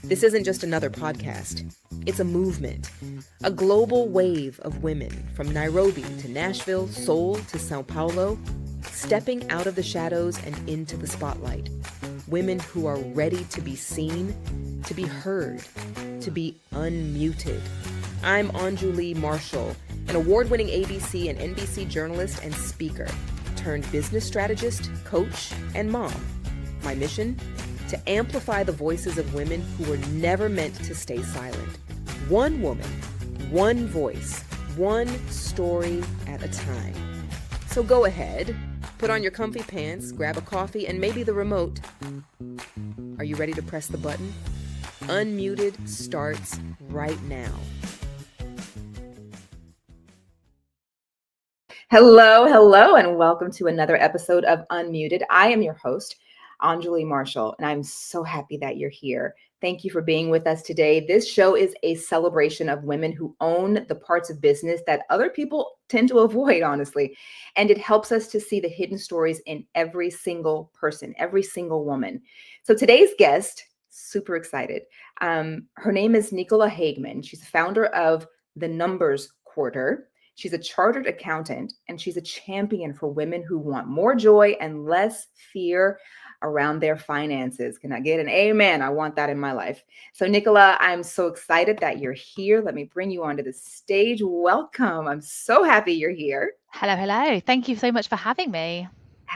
This isn't just another podcast. It's a movement, a global wave of women from Nairobi to Nashville, Seoul to Sao Paulo, stepping out of the shadows and into the spotlight. Women who are ready to be seen, to be heard, to be unmuted. I'm Anjuli Marshall, an award-winning ABC and NBC journalist and speaker, turned business strategist, coach, and mom. My mission? To amplify the voices of women who were never meant to stay silent. One woman, one voice, one story at a time. So go ahead, put on your comfy pants, grab a coffee, and maybe the remote. Are you ready to press the button? Unmuted starts right now. Hello, and welcome to another episode of Unmuted. I am your host, Anjuli Marshall, and I'm so happy that you're here. Thank you for being with us today. This show is a celebration of women who own the parts of business that other people tend to avoid, honestly. And it helps us to see the hidden stories in every single person, every single woman. So today's guest, super excited. Her name is Nicola Hageman. She's the founder of The Numbers Quarter. She's a chartered accountant, and she's a champion for women who want more joy and less fear around their finances. Can I get an amen? I want that in my life. So Nicola, I'm so excited that you're here. Let me bring you onto the stage. Welcome. I'm so happy you're here. Hello. Thank you so much for having me.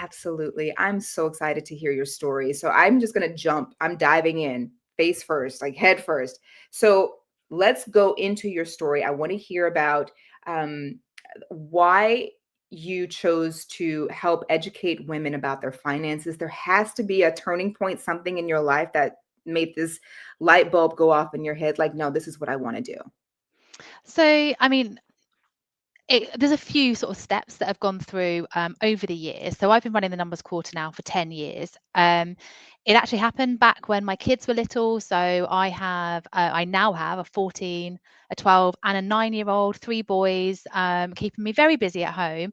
Absolutely. I'm so excited to hear your story. So I'm just going to jump. I'm diving in face first, like head first. So let's go into your story. I want to hear about why you chose to help educate women about their finances. There has to be a turning point, something in your life that made this light bulb go off in your head. Like, no, this is what I want to do. So, there's a few sort of steps that have gone through over the years. So I've been running the Numbers Quarter now for 10 years. It actually happened back when my kids were little. So I now have a 14, a 12 and a 9-year-old, 3 boys, keeping me very busy at home.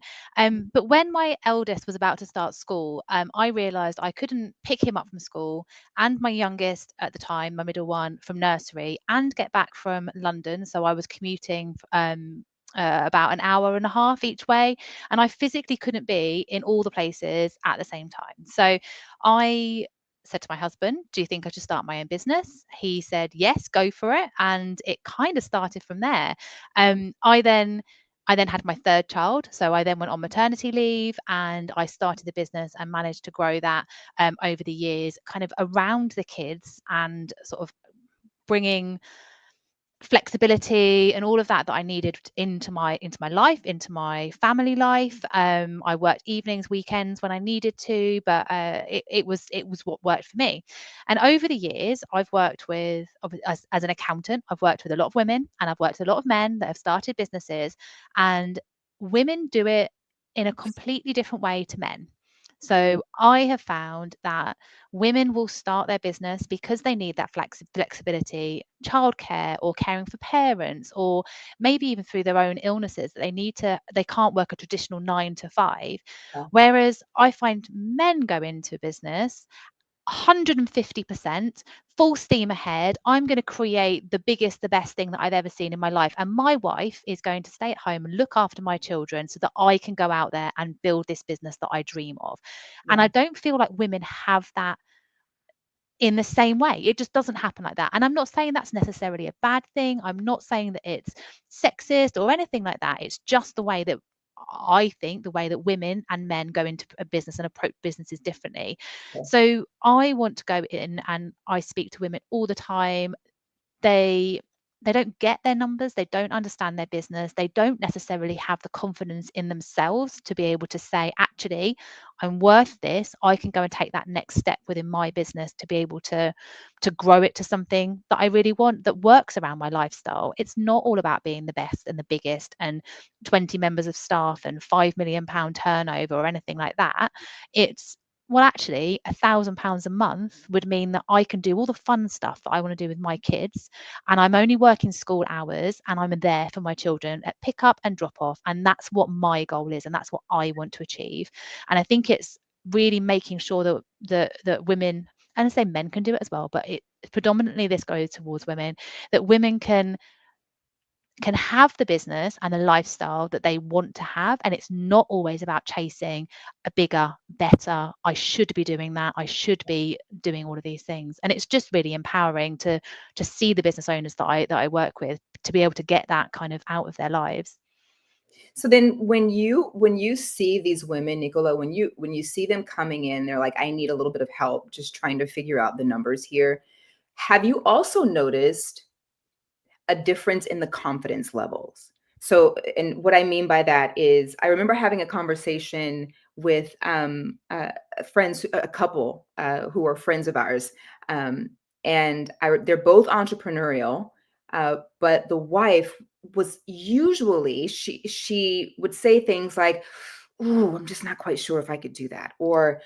But when my eldest was about to start school, I realized I couldn't pick him up from school and my youngest at the time, my middle one, from nursery and get back from London. So I was commuting about an hour and a half each way, and I physically couldn't be in all the places at the same time. So I said to my husband, do you think I should start my own business? He said, yes, go for it. And it kind of started from there. I then had my third child. So I then went on maternity leave and I started the business and managed to grow that over the years, kind of around the kids and sort of bringing flexibility and all of that I needed into my life, into my family life. I worked evenings, weekends when I needed to, but it was what worked for me. And over the years, I've worked with, as an accountant, I've worked with a lot of women and I've worked with a lot of men that have started businesses, and women do it in a completely different way to men. So I have found that women will start their business because they need that flexibility, childcare or caring for parents, or maybe even through their own illnesses that they can't work a traditional 9 to 5. Yeah. Whereas I find men go into business 150% full steam ahead. I'm going to create the biggest, the best thing that I've ever seen in my life. And my wife is going to stay at home and look after my children so that I can go out there and build this business that I dream of. Yeah. And I don't feel like women have that in the same way. It just doesn't happen like that. And I'm not saying that's necessarily a bad thing. I'm not saying that it's sexist or anything like that. It's just the way that I think, the way that women and men go into a business and approach businesses differently. Yeah. So I want to go in, and I speak to women all the time. They don't get their numbers, they don't understand their business, they don't necessarily have the confidence in themselves to be able to say, actually, I'm worth this. I can go and take that next step within my business to be able to grow it to something that I really want, that works around my lifestyle. It's not all about being the best and the biggest and 20 members of staff and £5 million turnover or anything like that. It's well, actually, £1,000 a month would mean that I can do all the fun stuff that I want to do with my kids, and I'm only working school hours, and I'm there for my children at pick up and drop off, and that's what my goal is, and that's what I want to achieve. And I think it's really making sure that women, and I say men can do it as well, but it predominantly this goes towards women, that women can have the business and the lifestyle that they want to have, and it's not always about chasing a bigger, better, I should be doing that, I should be doing all of these things. And it's just really empowering to see the business owners that I work with to be able to get that kind of out of their lives. So then when you see these women, Nicola, when you see them coming in, they're like, I need a little bit of help just trying to figure out the numbers here. Have you also noticed a difference in the confidence levels? So, and what I mean by that is, I remember having a conversation with friends, a couple who are friends of ours, um, and they're both entrepreneurial, but the wife was usually she would say things like, "Ooh, I'm just not quite sure if I could do that," or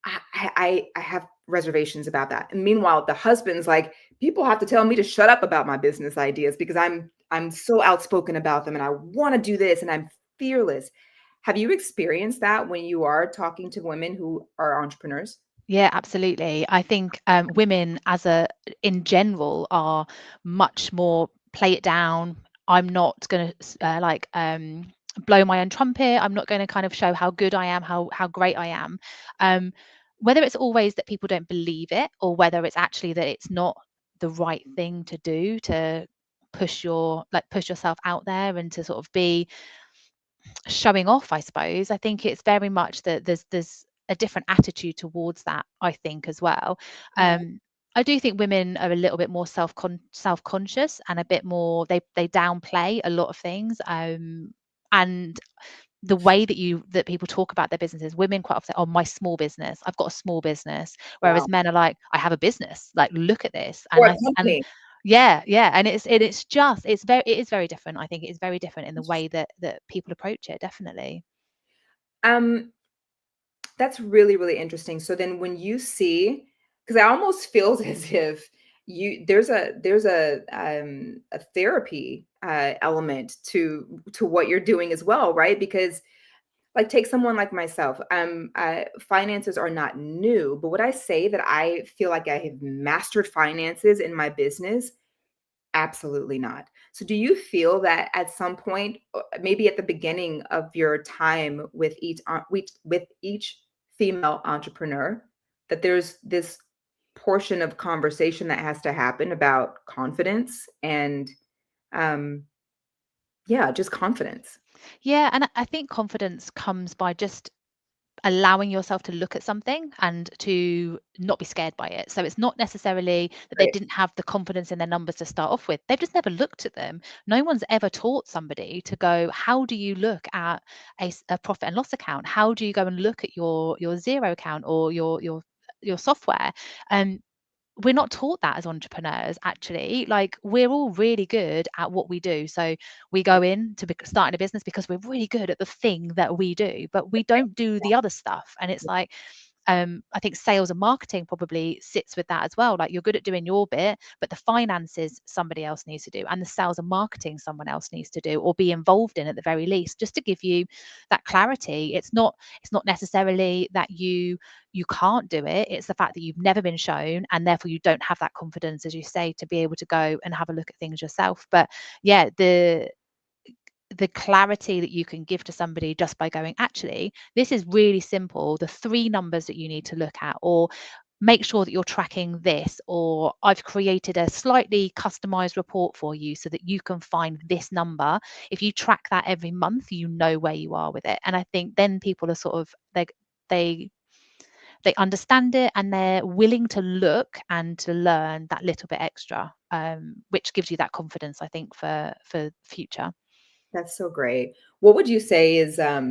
I have reservations about that. And meanwhile, the husband's like, people have to tell me to shut up about my business ideas because I'm so outspoken about them and I want to do this and I'm fearless. Have you experienced that when you are talking to women who are entrepreneurs? Yeah, absolutely. I think women, in general, are much more play it down. I'm not going to blow my own trumpet. I'm not going to kind of show how good I am, how great I am. Um, whether it's always that people don't believe it, or whether it's actually that it's not the right thing to do to push yourself out there and to sort of be showing off, I suppose. I think it's very much that there's a different attitude towards that, I think, as well. Yeah. I do think women are a little bit more self-conscious and a bit more they downplay a lot of things. And the way that people talk about their businesses, women quite often, oh, my small business, I've got a small business, whereas Wow. men are like, I have a business, like look at this. Or And a company. yeah, and it is very different. I think it is very different in the way that people approach it, definitely. Um, That's really, really interesting. So then when you see, because I almost feels as if there's a therapy element to what you're doing as well, right? Because like take someone like myself, finances are not new, but would I say that I feel like I have mastered finances in my business? Absolutely not. So do you feel that at some point, maybe at the beginning of your time with each female entrepreneur, that there's this portion of conversation that has to happen about confidence and um yeah, just confidence. Yeah, and I think confidence comes by just allowing yourself to look at something and to not be scared by it. So it's not necessarily that they Right. didn't have the confidence in their numbers to start off with. They've just never looked at them. No one's ever taught somebody to go, how do you look at a profit and loss account? How do you go and look at your zero account or your software? And we're not taught that as entrepreneurs, actually. Like, we're all really good at what we do. So we go in to starting a business because we're really good at the thing that we do, but we don't do the other stuff. And it's like, I think sales and marketing probably sits with that as well. Like, you're good at doing your bit, but the finances somebody else needs to do, and the sales and marketing someone else needs to do or be involved in at the very least, just to give you that clarity. It's not necessarily that you can't do it. It's the fact that you've never been shown, and therefore you don't have that confidence, as you say, to be able to go and have a look at things yourself. But yeah, the clarity that you can give to somebody just by going, actually, this is really simple, the three numbers that you need to look at, or make sure that you're tracking this, or I've created a slightly customized report for you so that you can find this number. If you track that every month, you know where you are with it. And I think then people are sort of they they understand it, and they're willing to look and to learn that little bit extra, which gives you that confidence, I think, for future. That's so great. What would you say is a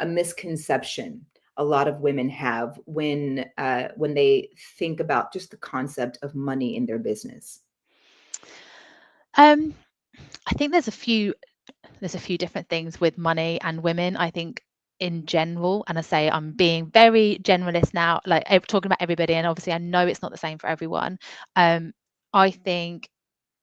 misconception a lot of women have when they think about just the concept of money in their business? um I think there's a few different things with money and women. I think in general, and I say I'm being very generalist now, like talking about everybody, and obviously I know it's not the same for everyone. I think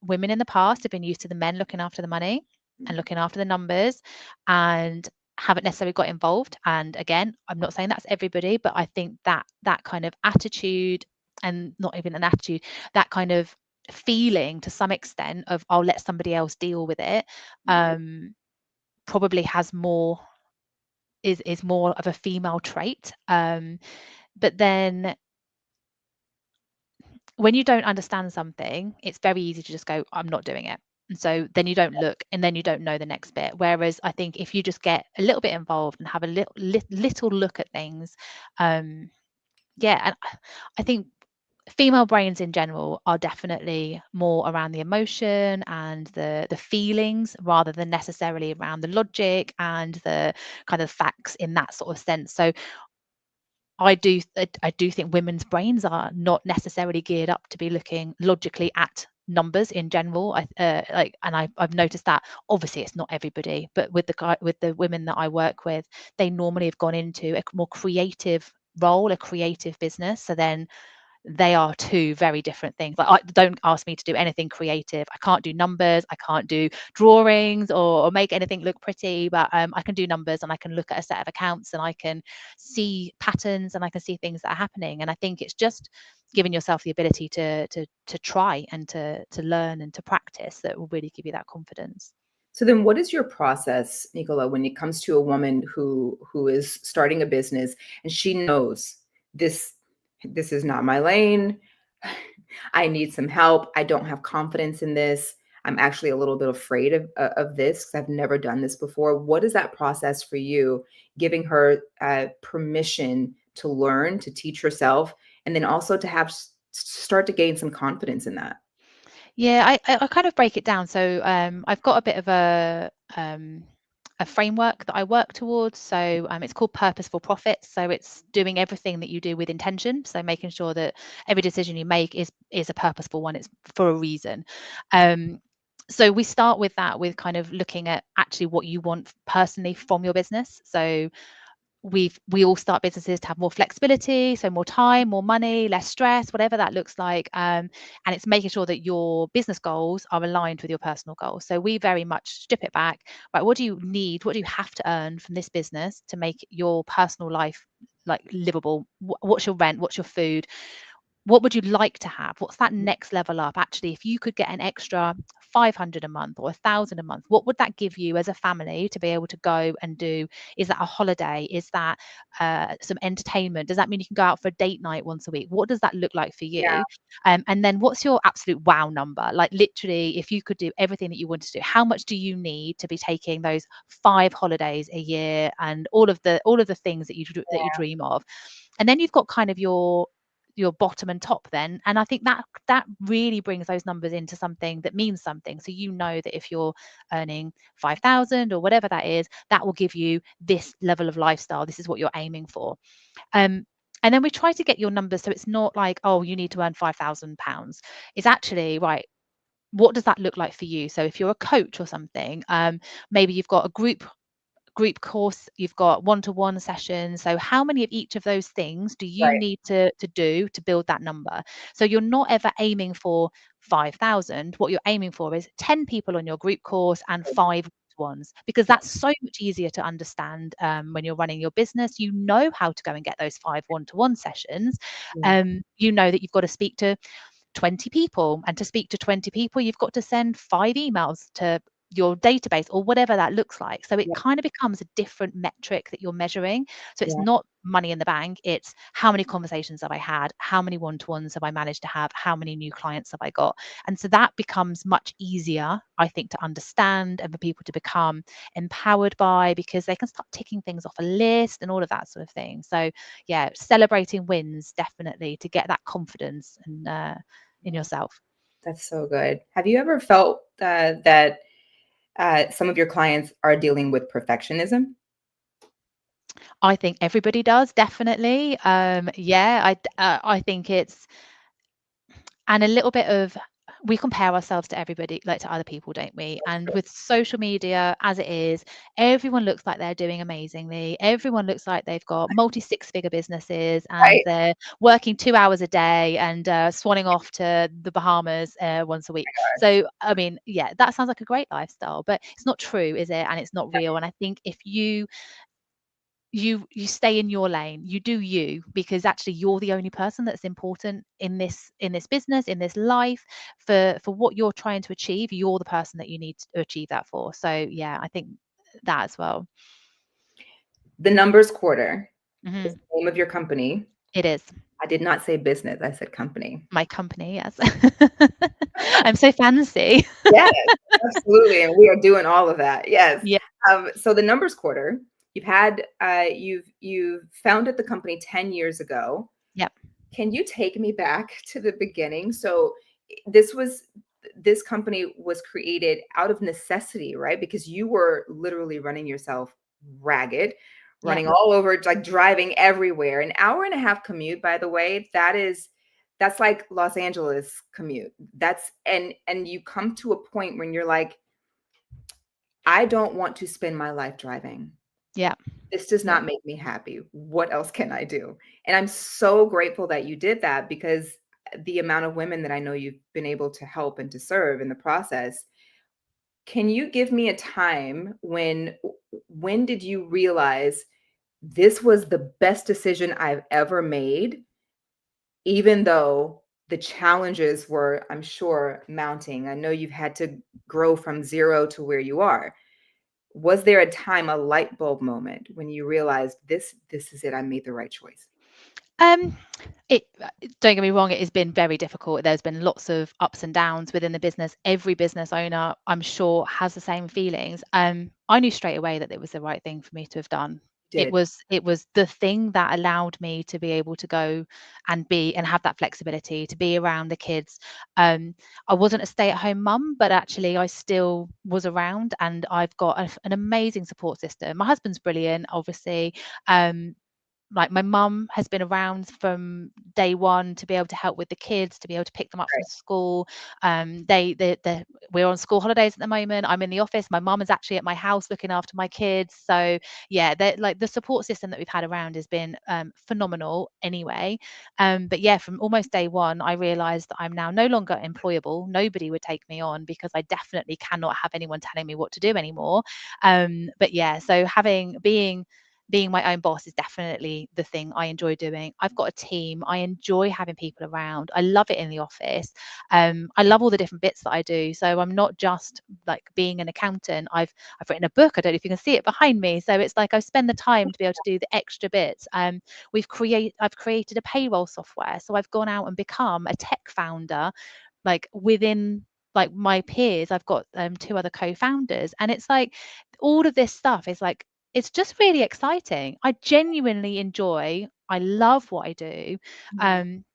women in the past have been used to the men looking after the money and looking after the numbers, and haven't necessarily got involved. And again, I'm not saying that's everybody, but I think that that kind of attitude, and not even an attitude, that kind of feeling to some extent of I'll let somebody else deal with it, probably has more, is more of a female trait. But then when you don't understand something, it's very easy to just go, I'm not doing it. And so then you don't look, and then you don't know the next bit. Whereas I think if you just get a little bit involved and have a little look at things, yeah, and I think female brains in general are definitely more around the emotion and the feelings, rather than necessarily around the logic and the kind of facts in that sort of sense. So I do think women's brains are not necessarily geared up to be looking logically at numbers in general. I've noticed that. Obviously, it's not everybody, but with the women that I work with, they normally have gone into a more creative role, a creative business. So then they are two very different things. Like, don't ask me to do anything creative. I can't do numbers. I can't do drawings or make anything look pretty. But I can do numbers, and I can look at a set of accounts, and I can see patterns, and I can see things that are happening. And I think it's just giving yourself the ability to try and to learn and to practice that will really give you that confidence. So then what is your process, Nicola, when it comes to a woman who is starting a business and she knows this this is not my lane. I need some help. I don't have confidence in this. I'm actually a little bit afraid of this because I've never done this before. What is that process for you, giving her permission to learn, to teach herself, and then also to have start to gain some confidence in that? Yeah, I kind of break it down. So I've got a bit of a framework that I work towards. So it's called Purposeful Profits. So it's doing everything that you do with intention. So making sure that every decision you make is a purposeful one. It's for a reason. So we start with that, with kind of looking at actually what you want personally from your business. So we all start businesses to have more flexibility, so more time, more money, less stress, whatever that looks like. And it's making sure that your business goals are aligned with your personal goals. So we very much strip it back. Right, what do you need? What do you have to earn from this business to make your personal life like livable? What's your rent? What's your food? What would you like to have? What's that next level up? Actually, if you could get an extra 500 a month or 1,000 a month, what would that give you as a family to be able to go and do? Is that a holiday? Is that some entertainment? Does that mean you can go out for a date night once a week? What does that look like for Yeah. you? And then what's your absolute wow number? Like, literally, if you could do everything that you wanted to do, how much do you need to be taking those 5 holidays a year and all of the things that you dream of? And then you've got kind of your bottom and top then, and I think that really brings those numbers into something that means something. So you know that if you're earning 5,000 or whatever that is, that will give you this level of lifestyle. This is what you're aiming for. um and then we try to get your numbers, so it's not like, oh, you need to earn £5,000. It's actually, right, what does that look like for you? So if you're a coach or something, maybe you've got a group course, you've got one-to-one sessions. So how many of each of those things do you Right. need to do to build that number? So you're not ever aiming for 5,000. What you're aiming for is 10 people on your group course and 5 ones, because that's so much easier to understand. When you're running your business, you know how to go and get those 5 one-to-one sessions. Yeah. You know that you've got to speak to 20 people, and to speak to 20 people, you've got to send 5 emails to your database or whatever that looks like. So it Yeah. kind of becomes a different metric that you're measuring. So it's Yeah. not money in the bank, it's how many conversations have I had, how many one-to-ones have I managed to have, how many new clients have I got. And so that becomes much easier, I think, to understand and for people to become empowered by, because they can start ticking things off a list and all of that sort of thing. So yeah, celebrating wins, definitely, to get that confidence and in yourself. That's so good. Have you ever felt that some of your clients are dealing with perfectionism? I think everybody does, definitely. Yeah, I think it's, and a little bit of, we compare ourselves to everybody, like to other people, don't we? And with social media as it is, everyone looks like they're doing amazingly. Everyone looks like they've got multi six-figure businesses and Right. they're working 2 hours a day and swanning off to the Bahamas once a week. So, I mean, yeah, that sounds like a great lifestyle, but it's not true, is it? And it's not real. And I think if you stay in your lane, you do you, because actually you're the only person that's important in this business, in this life, for what you're trying to achieve. You're the person that you need to achieve that for. So yeah, I think that as well. The Numbers Quarter is Hmm. the name of your company. It is I did not say business, I said company. my company. Yes. I'm so fancy. Yes, absolutely, and we are doing all of that. Yes. Yeah. So the Numbers Quarter, you've founded the company 10 years ago. Yep. Can you take me back to the beginning? So this was this company was created out of necessity, right? Because you were literally running yourself ragged, Yep. running all over, like driving everywhere. An hour and a half commute, by the way, that's like Los Angeles commute. That's and you come to a point when you're like, I don't want to spend my life driving. Yep. This does Yep. not make me happy. What else can I do? And I'm so grateful that you did that, because the amount of women that I know you've been able to help and to serve in the process. Can you give me a time when did you realize this was the best decision I've ever made, even though the challenges were, I'm sure, mounting? I know you've had to grow from zero to where you are. Was there a time, a light bulb moment when you realized this is it, I made the right choice? Um, it don't get me wrong, it has been very difficult. There's been lots of ups and downs within the business. Every business owner, I'm sure, has the same feelings. I knew straight away that it was the right thing for me to have done. Did. It was the thing that allowed me to be able to go and be and have that flexibility to be around the kids. I wasn't a stay-at-home mum, but actually I still was around, and I've got an amazing support system. My husband's brilliant, obviously. Um, like my mum has been around from day one to be able to help with the kids, to be able to pick them up from Right. school. We're on school holidays at the moment. I'm in the office. My mum is actually at my house looking after my kids. So yeah, like the support system that we've had around has been phenomenal anyway. But yeah, from almost day one, I realized that I'm now no longer employable. Nobody would take me on because I definitely cannot have anyone telling me what to do anymore. But yeah, so being my own boss is definitely the thing I enjoy doing. I've got a team. I enjoy having people around. I love it in the office. I love all the different bits that I do. So I'm not just like being an accountant. I've written a book. I don't know if you can see it behind me. So it's like I spend the time to be able to do the extra bits. I've created a payroll software. So I've gone out and become a tech founder, like within like my peers. I've got two other co-founders, and it's like all of this stuff is like it's just really exciting. I genuinely enjoy. I love what I do. Mhm. Um,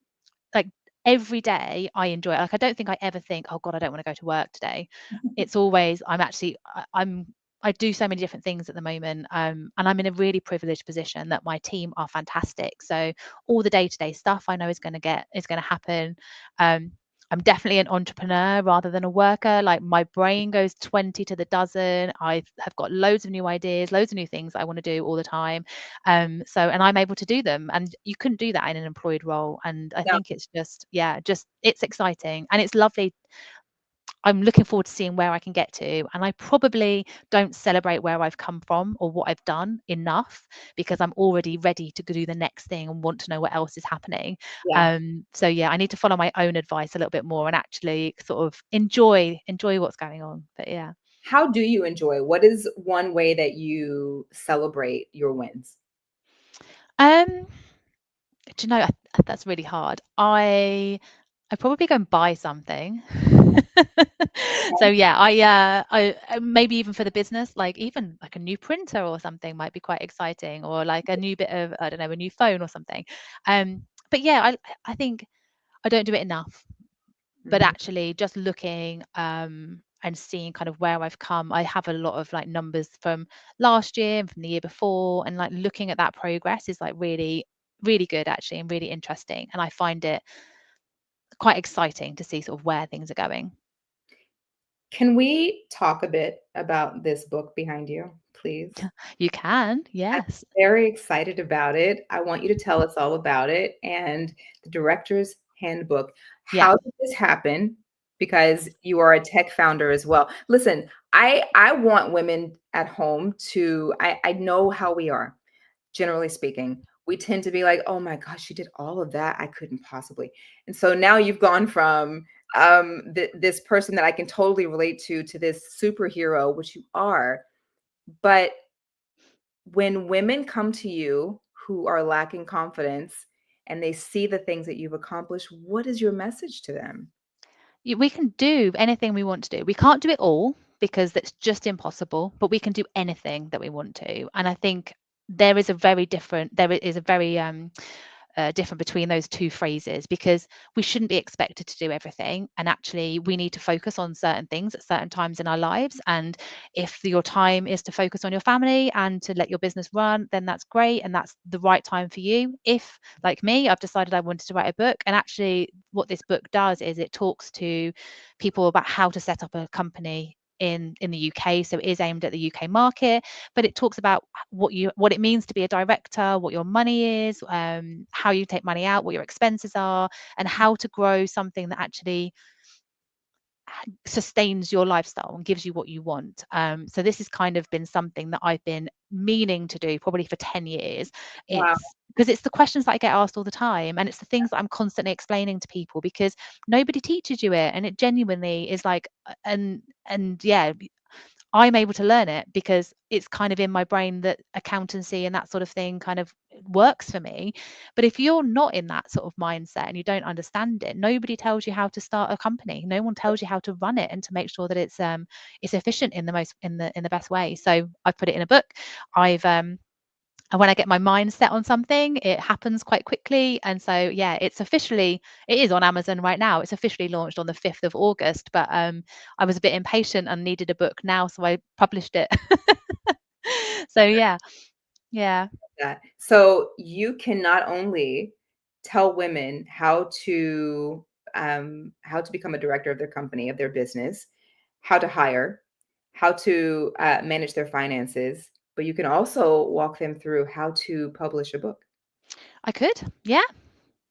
like every day I enjoy it. Like I don't think I ever think, oh God, I don't want to go to work today. It's always I do so many different things at the moment, and I'm in a really privileged position that my team are fantastic. So all the day-to-day stuff I know is going to happen. Um, I'm definitely an entrepreneur rather than a worker. Like my brain goes 20 to the dozen. I have got loads of new ideas, loads of new things I want to do all the time. And I'm able to do them, and you couldn't do that in an employed role. And I No. think it's just, yeah, just it's exciting and it's lovely. I'm looking forward to seeing where I can get to. And I probably don't celebrate where I've come from or what I've done enough because I'm already ready to do the next thing and want to know what else is happening. Yeah. So yeah, I need to follow my own advice a little bit more and actually sort of enjoy what's going on. But yeah. How do you enjoy? What is one way that you celebrate your wins? Um, do you know that's really hard. I probably go and buy something. So yeah, I maybe even for the business, like even like a new printer or something might be quite exciting, or like a new bit of I don't know, a new phone or something. But yeah, I think I don't do it enough. But Mhm. actually, just looking and seeing kind of where I've come, I have a lot of like numbers from last year and from the year before, and like looking at that progress is like really good actually and really interesting. And I find it quite exciting to see sort of where things are going. Can we talk a bit about this book behind you, please? You can, I'm yes. very excited about it. I want you to tell us all about it and the director's handbook. Yeah. How did this happen? Because you are a tech founder as well. Listen, I want women at home to I know how we are, generally speaking. We tend to be like, oh my gosh, she did all of that. I couldn't possibly. And so now you've gone from this person that I can totally relate to this superhero, which you are. But when women come to you who are lacking confidence and they see the things that you've accomplished, what is your message to them? We can do anything we want to do. We can't do it all because that's just impossible, but we can do anything that we want to. And I think there is a very different between those two phrases, because we shouldn't be expected to do everything, and actually we need to focus on certain things at certain times in our lives. And if your time is to focus on your family and to let your business run, then that's great, and that's the right time for you. If, like me, I've decided I wanted to write a book, and actually what this book does is it talks to people about how to set up a company in the UK. So it is aimed at the UK market, but it talks about what it means to be a director, what your money is, how you take money out, what your expenses are, and how to grow something that actually sustains your lifestyle and gives you what you want. So this has kind of been something that I've been meaning to do probably for 10 years. Wow. It's because it's the questions that I get asked all the time, and it's the things that I'm constantly explaining to people, because nobody teaches you it, and it genuinely is like, and yeah, I'm able to learn it because it's kind of in my brain that accountancy and that sort of thing kind of works for me. But if you're not in that sort of mindset and you don't understand it, nobody tells you how to start a company. No one tells you how to run it and to make sure that it's efficient in the best way. So I've put it in a book. I've and when I get my mind set on something, it happens quite quickly. And so, yeah, it is on Amazon right now. It's officially launched on the 5th of August, but I was a bit impatient and needed a book now, so I published it. So yeah, yeah. That. So you can not only tell women how to become a director of their company, of their business, how to hire, how to manage their finances, but you can also walk them through how to publish a book. I could. Yeah,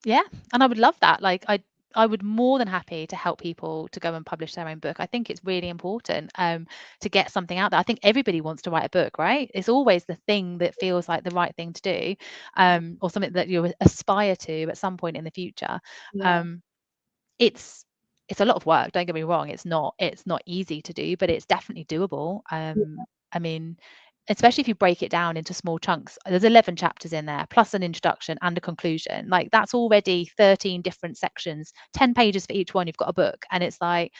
yeah. And I would love that. Like I would more than happy to help people to go and publish their own book. I think it's really important to get something out there. I think everybody wants to write a book, right? It's always the thing that feels like the right thing to do, or something that you aspire to at some point in the future. Yeah. Um, it's it's a lot of work, don't get me wrong. It's not easy to do, but it's definitely doable. I mean, especially if you break it down into small chunks. There's 11 chapters in there, plus an introduction and a conclusion. Like that's already 13 different sections, 10 pages for each one. You've got a book, and it's like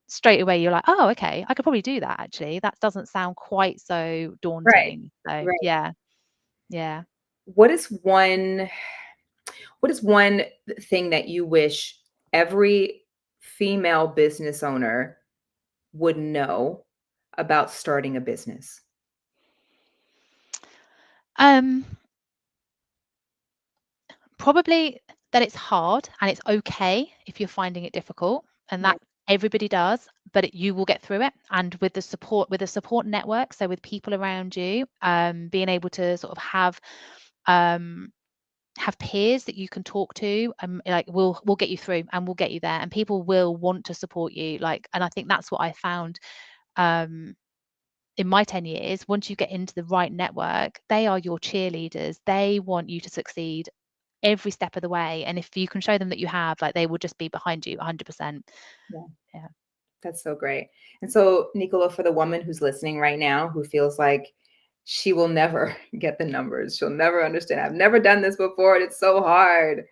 straight away you're like, oh, okay, I could probably do that actually. That doesn't sound quite so Right. daunting. So Right. yeah, yeah. What is one thing that you wish every female business owner would know about starting a business? Um, Probably that it's hard, and it's okay if you're finding it difficult, and Yeah. that everybody does, but you will get through it. And with a support network, so with people around you, being able to sort of um, have peers that you can talk to, like we'll get you through, and we'll get you there, and people will want to support you. Like, and I think that's what I found. Um, in my 10 years, once you get into the right network, they are your cheerleaders. They want you to succeed every step of the way. And if you can show them that you have, like they will just be behind you 100%. Yeah. Yeah. That's so great. And so, Nicola, for the woman who's listening right now who feels like she will never get the numbers, she'll never understand. I've never done this before, and it's so hard.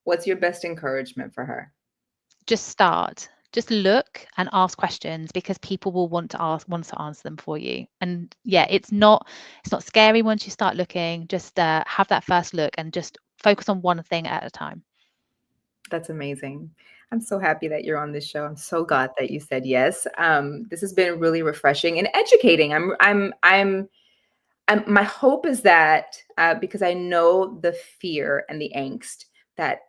What's your best encouragement for her? Just start. Just look and ask questions, because people will want to answer them for you. And yeah, it's not scary once you start looking. Just have that first look and just focus on one thing at a time. That's amazing. I'm so happy that you're on this show. I'm so glad that you said yes. This has been really refreshing and educating. My hope is that because I know the fear and the angst that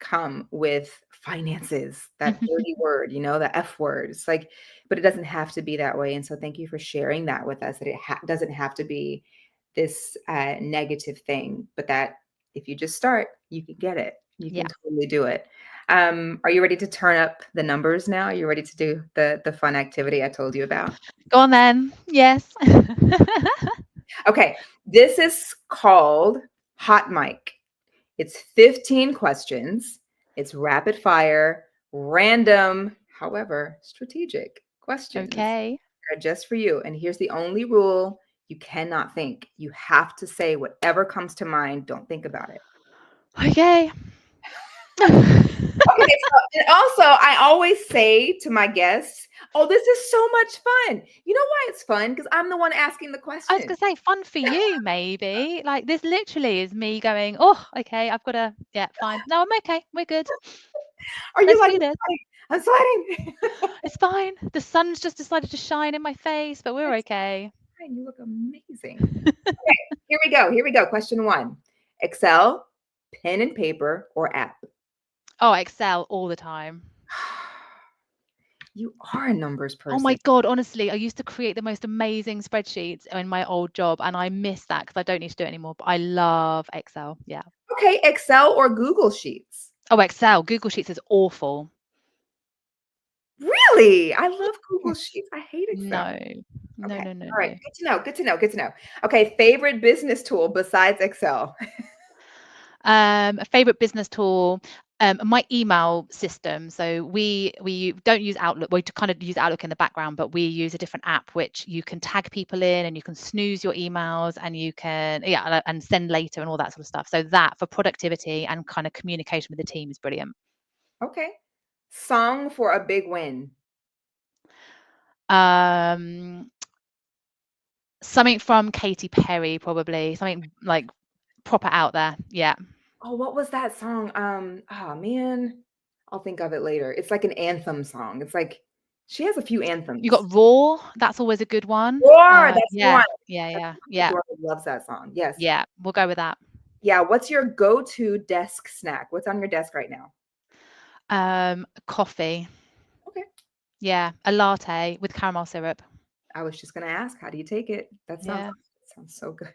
come with finances, that dirty word, the F word. It's like, but it doesn't have to be that way. And so thank you for sharing that with us, that it doesn't have to be this negative thing, but that if you just start, you can get it. You can Yeah. totally do it. Are you ready to turn up the numbers now? Are you ready to do the fun activity I told you about? Go on then. Yes. Okay, this is called Hot Mic. It's 15 questions. It's rapid fire, random, however, strategic questions. Okay. They're just for you. And here's the only rule: you cannot think. You have to say whatever comes to mind. Don't think about it. Okay. Okay, so and also I always say to my guests, "Oh, this is so much fun." You know why it's fun? Because I'm the one asking the I was question. gonna say fun for you, maybe. Like this literally is me going, oh, okay, I've got to, yeah, fine. No, I'm okay. We're good. Are you Let's like, do this. I'm sweating? It's fine. The sun's just decided to shine in my face, but we're It's okay. fine. You look amazing. Okay, here we go. Here we go. Question one: Excel, pen and paper, or app? Oh, Excel all the time. You are a numbers Oh my person. God, honestly, I used to create the most amazing spreadsheets in my old job, and I miss that because I don't need to do it anymore. But I love Excel. Yeah. Okay, Excel or Google Sheets? Oh, Excel. Google Sheets is awful. Really? I love Google Yes. Sheets. I hate Excel. No, no, Okay. no, no, All right. no. Good to know. Good to know. Good to know. Okay. Favorite business tool besides Excel? A favorite business tool, my email system. So we don't use Outlook. We kind of use Outlook in the background, but we use a different app which you can tag people in, and you can snooze your emails, and you can and send later and all that sort of stuff. So that for productivity and kind of communication with the team is brilliant. Okay. Song for a big win. Um, Something from Katy Perry, probably something like proper out there. Yeah. Oh, what was that song? Oh man, I'll think of it later. It's like an anthem song. It's like she has a few You anthems. got Raw. That's always a good one. Roar, that's the Yeah, one. yeah, That's yeah, my yeah, daughter loves that song. Yes. yeah. We'll go with that. Yeah. What's your go-to desk snack? What's on your desk right now? Coffee. Okay. Yeah, a latte with caramel syrup. I was just gonna ask, how do you take it? Yeah. That sounds so good.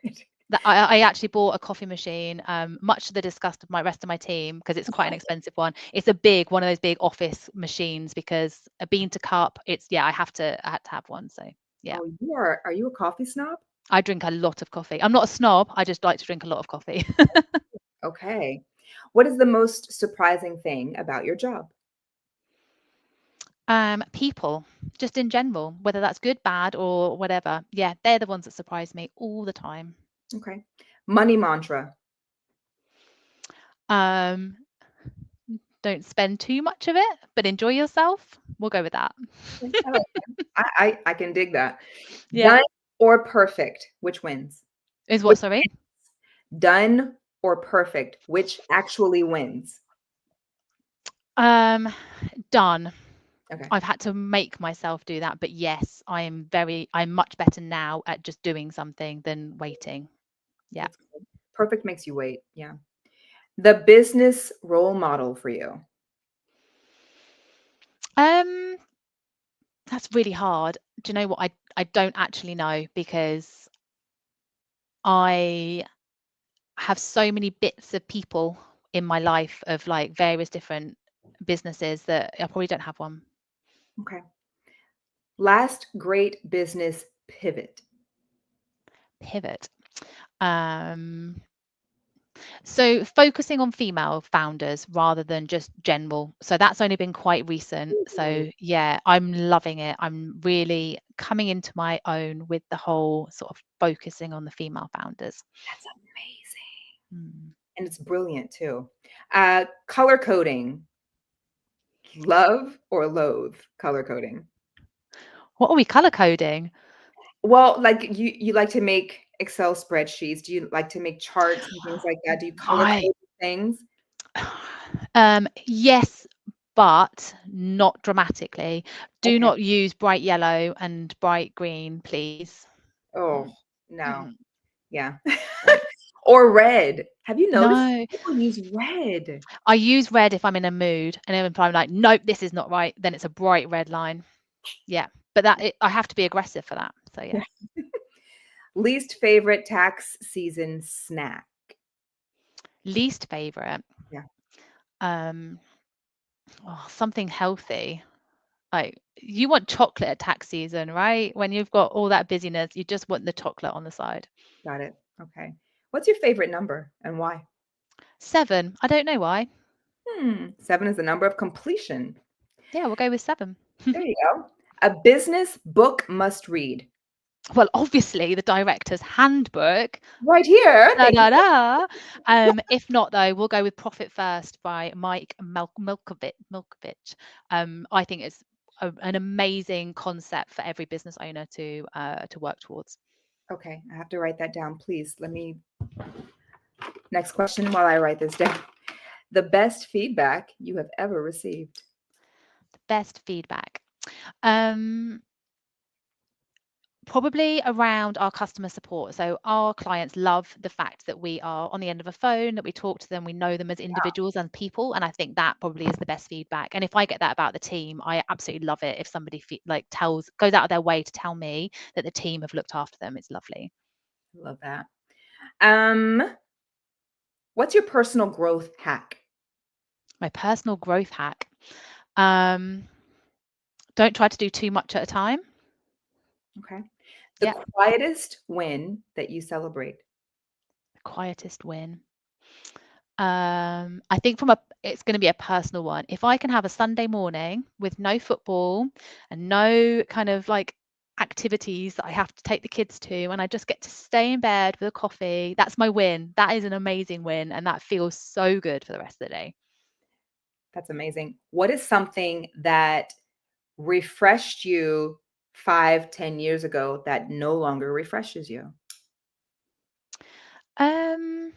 I actually bought a coffee machine, much to the disgust of my rest of my team, because it's quite an expensive one. It's a big one of those big office machines because a bean to cup, it's I had to have one. So yeah. Oh, are you a coffee snob? I drink a lot of coffee. I'm not a snob, I just like to drink a lot of coffee. Okay. What is the most surprising thing about your job? People, just in general, whether that's good, bad, or whatever. Yeah, they're the ones that surprise me all the time. Okay. Money mantra. Um, don't spend too much of it, but enjoy yourself. We'll go with that. Okay, I like that. I can dig that. Yeah. Done or perfect, which wins? Is what, Which sorry? done or perfect, which actually wins? Um, Done. Okay. I've had to make myself do that, but yes, I'm much better now at just doing something than waiting. Yeah. That's good. Perfect makes you wait. Yeah. The business role model for you. Um, that's really hard. Do you know what? I don't actually know because I have so many bits of people in my life of like various different businesses that I probably don't have one. Okay. Last great business pivot. Pivot. Um, so focusing on female founders rather than just general. So that's only been quite recent. Ooh, So yeah, I'm loving it. I'm really coming into my own with the whole sort of focusing on the female founders. that's amazing. Mm. And it's brilliant too. Color coding. Love or loathe color coding? What are we color coding? Well, like you like to make Excel spreadsheets. Do you like to make charts and things like that? Do you color Right. code things? Yes, but not dramatically. Do Okay. not use bright yellow and bright green, please. Oh, Mm, no. mm, Yeah. Thanks. Or red. Have you noticed No, people use red? I use red if I'm in a mood, and if I'm like, nope, this is not right, then it's a bright red line. Yeah, but I have to be aggressive for that. So yeah, Yeah. Least favorite tax season snack? least favorite, Yeah, um, something healthy. Like you want chocolate at tax season, right? When you've got all that busyness, you just want the chocolate on the side. got it. Okay. What's your favorite number and why? 7. I don't know why. 7 is the number of completion. Yeah, we'll go with 7. There you go. A business book must read. Well, obviously, the director's handbook. Right here. Da Thank you. da da. If not, though, we'll go with Profit First by Mike Milkovich. I think it's an amazing concept for every business owner to work towards. Okay, I have to write that down, please. Next question while I write this down. The best feedback you have ever received. The best feedback. Um, Probably around our customer support. So our clients love the fact that we are on the end of a phone, that we talk to them, we know them as individuals and people, and I think that probably is the best feedback. And if I get that about the team, I absolutely love it. If somebody goes out of their way to tell me that the team have looked after them, it's lovely. I love that. What's your personal growth hack? My personal growth hack. Um, don't try to do too much at a time. Okay. The Yeah, quietest win that you celebrate. the quietest win. I think it's going to be a personal one. If I can have a Sunday morning with no football and no kind of like activities that I have to take the kids to, and I just get to stay in bed with a coffee, that's my win. That is an amazing win, and that feels so good for the rest of the day. That's amazing. What is something that refreshed you 5, 10 years ago that no longer refreshes you? Um,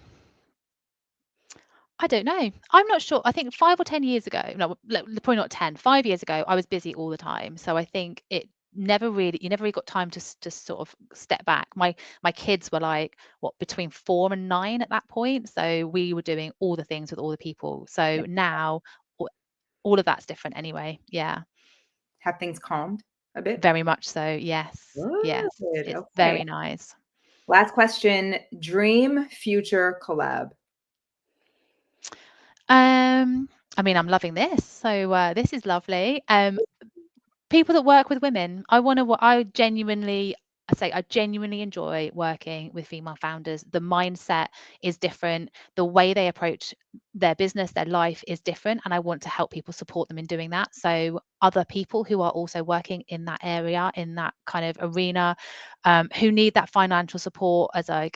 I don't know. I'm not sure. I think 5 or 10 years ago, no, probably not 10, 5 years ago, I was busy all the time. So I think you never really got time to just sort of step back. My kids were like, what, between 4 and 9 at that point. So we were doing all the things with all the people. Yeah. So now a- all of that's different anyway. Yeah, Have things calmed a bit? very much so. Yes. Yes. Good. It's Okay. very nice. Last question. Dream future collab. I mean, I'm loving this. So this is lovely. People that work with women. I genuinely enjoy working with female founders. The mindset is different. The way they approach their business, their life is different. And I want to help people support them in doing that. So other people who are also working in that area, in that kind of arena, who need that financial support as an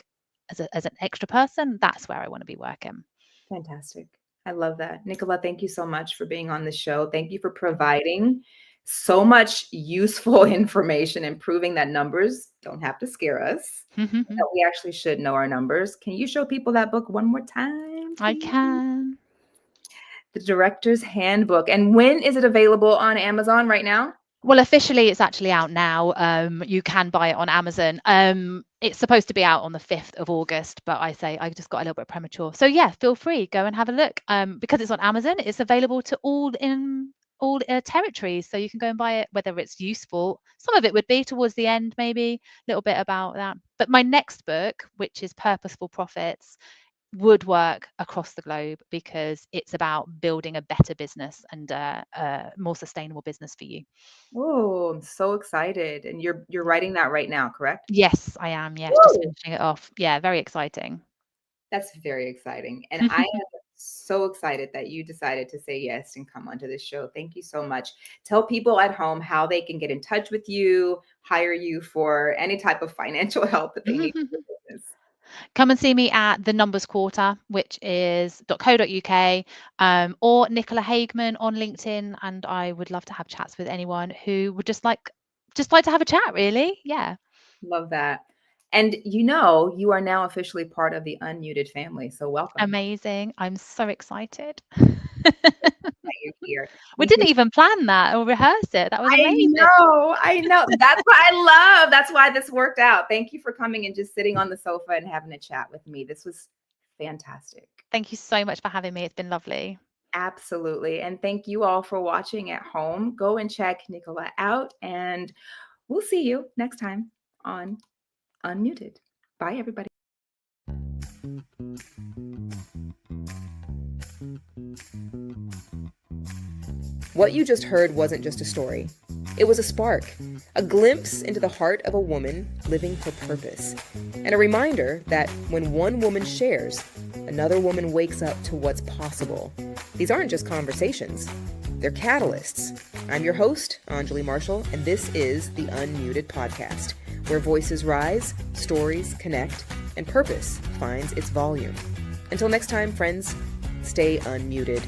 extra person, that's where I want to be working. Fantastic. I love that. Nicola, thank you so much for being on the show. Thank you for providing so much useful information and proving that numbers don't have to scare us, that we actually should know our numbers. Can you show people that book one more time, I please? can. The Director's Handbook. And when is it available on Amazon right now? Well, officially, it's actually out now. You can buy it on Amazon. It's supposed to be out on the 5th of August, but I just got a little bit premature. So yeah, feel free, go and have a look. Because it's on Amazon, it's available to all territories, so you can go and buy it. Whether it's useful, some of it would be towards the end, maybe a little bit about that. But my next book, which is Purposeful Profits, would work across the globe because it's about building a better business and a more sustainable business for you. Oh, I'm so excited. And you're writing that right now, correct? Yes, I am. Yes, just Woo! finishing it off. Yeah, very exciting. That's very exciting. And I am so excited that you decided to say yes and come onto this show. Thank you so much. Tell people at home how they can get in touch with you, hire you for any type of financial help that they need for their business. Come and see me at the Numbers Quarter, which is .co.uk, or Nicola Hageman on LinkedIn. And I would love to have chats with anyone who would just like to have a chat, really. Yeah. Love that. And you are now officially part of the Unmuted family. So welcome. Amazing. I'm so excited. here. We didn't even plan that or rehearse it. That was amazing. I know. That's why this worked out. Thank you for coming and just sitting on the sofa and having a chat with me. This was fantastic. Thank you so much for having me. It's been lovely. Absolutely. And thank you all for watching at home. Go and check Nicola out, and we'll see you next time on Unmuted. Bye, everybody. What you just heard wasn't just a story. It was a spark, a glimpse into the heart of a woman living her purpose, and a reminder that when one woman shares, another woman wakes up to what's possible. These aren't just conversations, they're catalysts. I'm your host, Anjali Marshall, and this is the Unmuted Podcast, where voices rise, stories connect, and purpose finds its volume. Until next time, friends, stay unmuted.